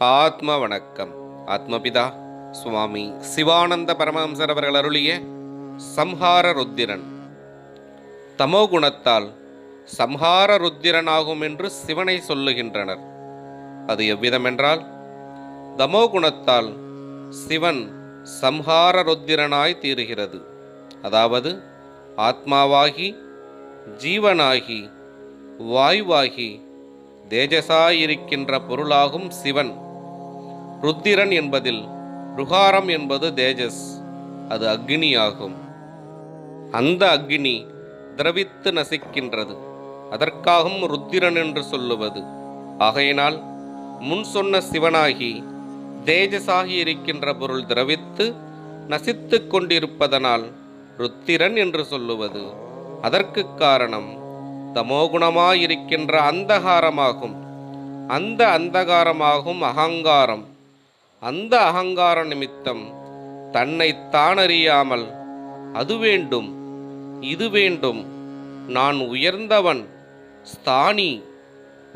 ஆத்ம வணக்கம். ஆத்மபிதா சுவாமி சிவானந்த பரமஹம்சர் அவர்கள் அருளிய சம்ஹார ருத்திரன். தமோ குணத்தால் சம்ஹார ருத்திரனாகும் என்று சிவனை சொல்லுகின்றனர். அது எவ்விதமென்றால், தமோ குணத்தால் சிவன் சம்ஹார ருத்திரனாய் தீருகிறது. அதாவது ஆத்மாவாகி, ஜீவனாகி, வாயுவாகி, தேஜசாயிருக்கின்ற பொருளாகும் சிவன். ருத்திரன் என்பதில் ருகாரம் என்பது தேஜஸ், அது அக்னியாகும். அந்த அக்னி திரவித்து நசிக்கின்றது, அதற்காகவும் ருத்திரன் என்று சொல்லுவது. ஆகையினால் முன் சொன்ன சிவனாகி தேஜசாகி இருக்கின்ற பொருள் திரவித்து நசித்து கொண்டிருப்பதனால் ருத்திரன் என்று சொல்லுவது. அதற்கு காரணம் தமோகுணமாயிருக்கின்ற அந்தகாரமாகும். அந்த அந்தகாரமாகும் அகங்காரம். அந்த அகங்கார நிமித்தம் தன்னை தானறியாமல் அது வேண்டும், இது வேண்டும், நான் உயர்ந்தவன், ஸ்தானி,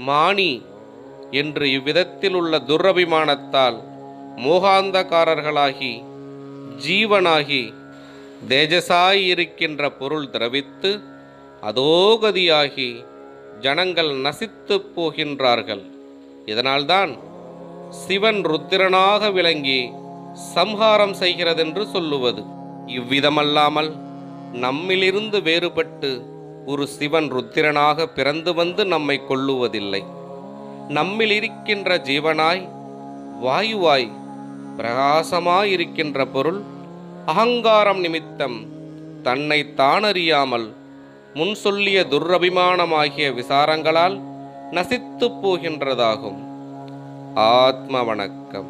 மானி என்று இவ்விதத்தில் உள்ள துரபிமானத்தால் மோகாந்தகாரர்களாகி, ஜீவனாகி, தேஜசாயிருக்கின்ற பொருள் திரவித்து அதோகதியாகி ஜனங்கள் நசித்து போகின்றார்கள். இதனால்தான் சிவன் ருத்திரனாக விளங்கி சம்ஹாரம் செய்கிறதென்று சொல்லுவது. இவ்விதமல்லாமல் நம்மிலிருந்து வேறுபட்டு ஒரு சிவன் ருத்திரனாக பிறந்து வந்து நம்மை கொல்லுவதில்லை. நம்மில் இருக்கின்ற ஜீவனாய், வாயுவாய், பிரகாசமாயிருக்கின்ற பொருள் அகங்காரம் நிமித்தம் தன்னை தானறியாமல் முன் சொல்லிய துரபிமானமாகிய விசாரங்களால் நசித்து போகின்றதாகும். ஆத்ம வணக்கம்.